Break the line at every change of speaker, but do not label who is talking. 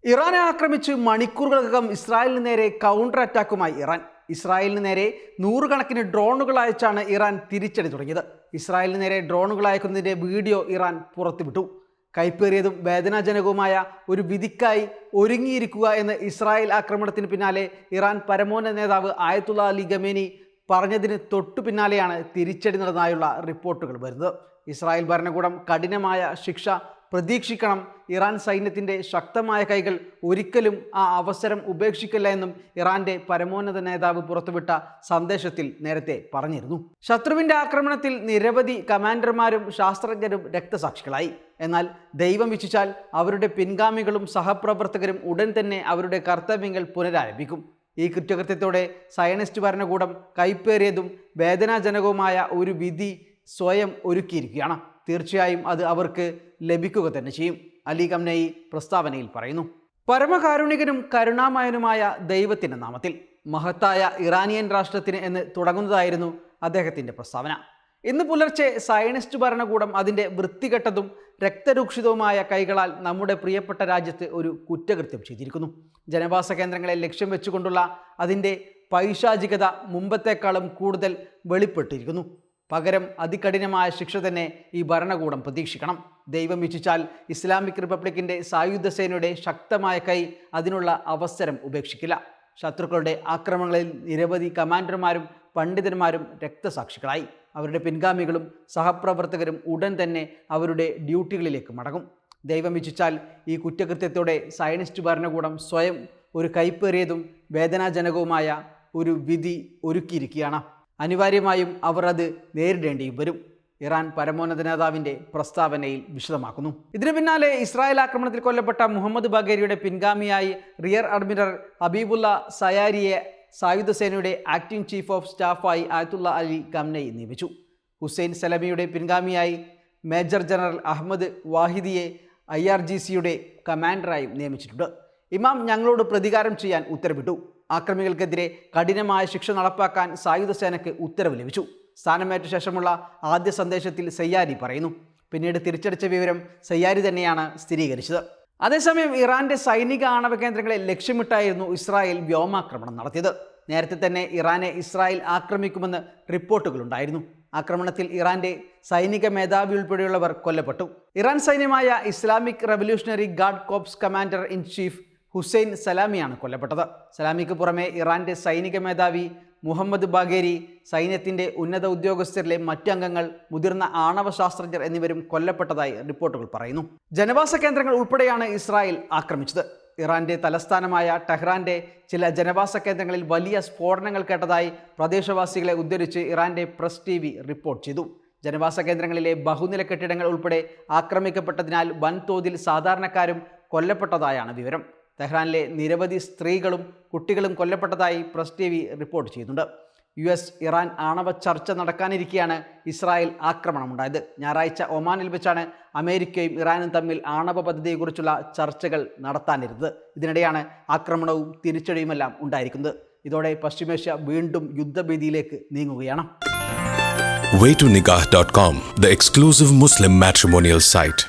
ഇറാനെ ആക്രമിച്ച് മണിക്കൂറുകൾക്കകം ഇസ്രായേലിന് നേരെ കൗണ്ടർ അറ്റാക്കുമായി ഇറാൻ. ഇസ്രായേലിന് നേരെ നൂറുകണക്കിന് ഡ്രോണുകൾ അയച്ചാണ് ഇറാൻ തിരിച്ചടി തുടങ്ങിയത്. ഇസ്രായേലിന് നേരെ ഡ്രോണുകൾ അയക്കുന്നതിൻ്റെ വീഡിയോ ഇറാൻ പുറത്തുവിട്ടു. കൈപ്പേറിയതും വേദനാജനകവുമായ ഒരു വിധിക്കായി ഒരുങ്ങിയിരിക്കുക എന്ന് ഇസ്രായേൽ ആക്രമണത്തിന് പിന്നാലെ ഇറാൻ പരമോന്നത നേതാവ് ആയത്തുള്ള അലി ഖമേനി പറഞ്ഞതിന് തൊട്ടു പിന്നാലെയാണ് തിരിച്ചടി നടന്നതായുള്ള റിപ്പോർട്ടുകൾ വരുന്നത്. ഇസ്രായേൽ ഭരണകൂടം കഠിനമായ ശിക്ഷ പ്രതീക്ഷിക്കണം. ഇറാൻ സൈന്യത്തിൻ്റെ ശക്തമായ കൈകൾ ഒരിക്കലും ആ അവസരം ഉപേക്ഷിക്കില്ല എന്നും ഇറാന്റെ പരമോന്നത നേതാവ് പുറത്തുവിട്ട സന്ദേശത്തിൽ നേരത്തെ പറഞ്ഞിരുന്നു. ശത്രുവിൻ്റെ ആക്രമണത്തിൽ നിരവധി കമാൻഡർമാരും ശാസ്ത്രജ്ഞരും രക്തസാക്ഷികളായി. എന്നാൽ ദൈവം ഇച്ഛിച്ചാൽ അവരുടെ പിൻഗാമികളും സഹപ്രവർത്തകരും ഉടൻ തന്നെ അവരുടെ കർത്തവ്യങ്ങൾ പുനരാരംഭിക്കും. ഈ കുറ്റകൃത്യത്തോടെ സയനിസ്റ്റ് ഭരണകൂടം കൈപ്പേറിയതും വേദനാജനകവുമായ ഒരു വിധി സ്വയം ഒരുക്കിയിരിക്കുകയാണ്. തീർച്ചയായും അത് അവർക്ക് ലഭിക്കുക തന്നെ ചെയ്യും, അലി ഖമേനി പ്രസ്താവനയിൽ പറയുന്നു. പരമകാരുണികനും കരുണാമയനുമായ ദൈവത്തിൻ്റെ നാമത്തിൽ, മഹത്തായ ഇറാനിയൻ രാഷ്ട്രത്തിന് എന്ന് തുടങ്ങുന്നതായിരുന്നു അദ്ദേഹത്തിൻ്റെ പ്രസ്താവന. ഇന്ന് പുലർച്ചെ സയനിസ്റ്റ് ഭരണകൂടം അതിൻ്റെ വൃത്തികെട്ടതും രക്തരൂക്ഷിതവുമായ കൈകളാൽ നമ്മുടെ പ്രിയപ്പെട്ട രാജ്യത്ത് ഒരു കുറ്റകൃത്യം ചെയ്തിരിക്കുന്നു. ജനവാസ കേന്ദ്രങ്ങളെ ലക്ഷ്യം വെച്ചുകൊണ്ടുള്ള അതിൻ്റെ പൈശാചികത മുമ്പത്തേക്കാളും കൂടുതൽ വെളിപ്പെട്ടിരിക്കുന്നു. പകരം അതികഠിനമായ ശിക്ഷ തന്നെ ഈ ഭരണകൂടം പ്രതീക്ഷിക്കണം. ദൈവം ഇച്ഛിച്ചാൽ ഇസ്ലാമിക് റിപ്പബ്ലിക്കിൻ്റെ സായുധ സേനയുടെ ശക്തമായ കൈ അതിനുള്ള അവസരം ഉപേക്ഷിക്കില്ല. ശത്രുക്കളുടെ ആക്രമണങ്ങളിൽ നിരവധി കമാൻഡർമാരും പണ്ഡിതന്മാരും രക്തസാക്ഷികളായി. അവരുടെ പിൻഗാമികളും സഹപ്രവർത്തകരും ഉടൻ തന്നെ അവരുടെ ഡ്യൂട്ടികളിലേക്ക് മടങ്ങും. ദൈവം ഇച്ഛിച്ചാൽ ഈ കുറ്റകൃത്യത്തോടെ സയനിസ്റ്റ് ഭരണകൂടം സ്വയം ഒരു കൈപ്പേറിയതും വേദനാജനകവുമായ ഒരു വിധി ഒരുക്കിയിരിക്കുകയാണ്. അനിവാര്യമായും അവർ അത് നേരിടേണ്ടിയും വരും, ഇറാൻ പരമോന്നത നേതാവിൻ്റെ പ്രസ്താവനയിൽ വിശദമാക്കുന്നു. ഇതിനു പിന്നാലെ ഇസ്രായേൽ ആക്രമണത്തിൽ കൊല്ലപ്പെട്ട മുഹമ്മദ് ബഗേരിയുടെ പിൻഗാമിയായി റിയർ അഡ്മിറൽ ഹബീബുള്ള സയാരിയെ സായുധ സേനയുടെ ആക്ടിംഗ് ചീഫ് ഓഫ് സ്റ്റാഫായി ആയത്തുള്ള അലി ഖമേനി നിയമിച്ചു. ഹുസൈൻ സലമിയുടെ പിൻഗാമിയായി മേജർ ജനറൽ അഹമ്മദ് വാഹിദിയെ IRGCയുടെ കമാൻഡറായും നിയമിച്ചിട്ടുണ്ട്. ഇമാം ഞങ്ങളോട് പ്രതികാരം ചെയ്യാൻ ഉത്തരവിട്ടു. ആക്രമികൾക്കെതിരെ കഠിനമായ ശിക്ഷ നടപ്പാക്കാൻ സായുധ സേനയ്ക്ക് ഉത്തരവ് ലഭിച്ചു. സ്ഥാനമേറ്റ ശേഷമുള്ള ആദ്യ സന്ദേശത്തിൽ സയ്യാരി പറയുന്നു. പിന്നീട് തിരിച്ചടിച്ച വിവരം സയ്യാരി തന്നെയാണ് സ്ഥിരീകരിച്ചത്. അതേസമയം ഇറാന്റെ സൈനിക ആണവ കേന്ദ്രങ്ങളെ ലക്ഷ്യമിട്ടായിരുന്നു ഇസ്രായേൽ വ്യോമാക്രമണം നടത്തിയത്. നേരത്തെ തന്നെ ഇറാനെ ഇസ്രായേൽ ആക്രമിക്കുമെന്ന് റിപ്പോർട്ടുകളുണ്ടായിരുന്നു. ആക്രമണത്തിൽ ഇറാന്റെ സൈനിക മേധാവി ഉൾപ്പെടെയുള്ളവർ കൊല്ലപ്പെട്ടു. ഇറാൻ സൈന്യമായ Islamic revolutionary guard corps commander in chief Hossein സലാമിയാണ് കൊല്ലപ്പെട്ടത്. സലാമിക്ക് പുറമെ ഇറാന്റെ സൈനിക മേധാവി മുഹമ്മദ് ബഗേരി, സൈന്യത്തിൻ്റെ ഉന്നത ഉദ്യോഗസ്ഥരിലെ മറ്റംഗങ്ങൾ, മുതിർന്ന ആണവ ശാസ്ത്രജ്ഞർ എന്നിവരും കൊല്ലപ്പെട്ടതായി റിപ്പോർട്ടുകൾ പറയുന്നു. ജനവാസ കേന്ദ്രങ്ങൾ ഉൾപ്പെടെയാണ് ഇസ്രായേൽ ആക്രമിച്ചത്. ഇറാന്റെ തലസ്ഥാനമായ ടെഹ്റാന്റെ ചില ജനവാസ കേന്ദ്രങ്ങളിൽ വലിയ സ്ഫോടനങ്ങൾ കേട്ടതായി പ്രദേശവാസികളെ ഉദ്ധരിച്ച് ഇറാന്റെ പ്രസ് TV റിപ്പോർട്ട് ചെയ്തു. ജനവാസ കേന്ദ്രങ്ങളിലെ ബഹുനില കെട്ടിടങ്ങൾ ഉൾപ്പെടെ ആക്രമിക്കപ്പെട്ടതിനാൽ വൻതോതിൽ സാധാരണക്കാരും കൊല്ലപ്പെട്ടതായാണ് വിവരം. തെഹ്റാനിലെ നിരവധി സ്ത്രീകളും കുട്ടികളും കൊല്ലപ്പെട്ടതായി പ്രസ് TV റിപ്പോർട്ട് ചെയ്യുന്നുണ്ട്. US ഇറാൻ ആണവ ചർച്ച നടക്കാനിരിക്കെയാണ് ഇസ്രായേൽ ആക്രമണമുണ്ടായത്. ഞായറാഴ്ച ഒമാനിൽ വെച്ചാണ് അമേരിക്കയും ഇറാനും തമ്മിൽ ആണവ പദ്ധതിയെക്കുറിച്ചുള്ള ചർച്ചകൾ നടത്താനിരുന്നത്. ഇതിനിടെയാണ് ആക്രമണവും തിരിച്ചടിയുമെല്ലാം ഉണ്ടായിരിക്കുന്നത്. ഇതോടെ പശ്ചിമേഷ്യ വീണ്ടും യുദ്ധഭീതിയിലേക്ക് നീങ്ങുകയാണ്.
waytonikah.com, the exclusive Muslim matrimonial site.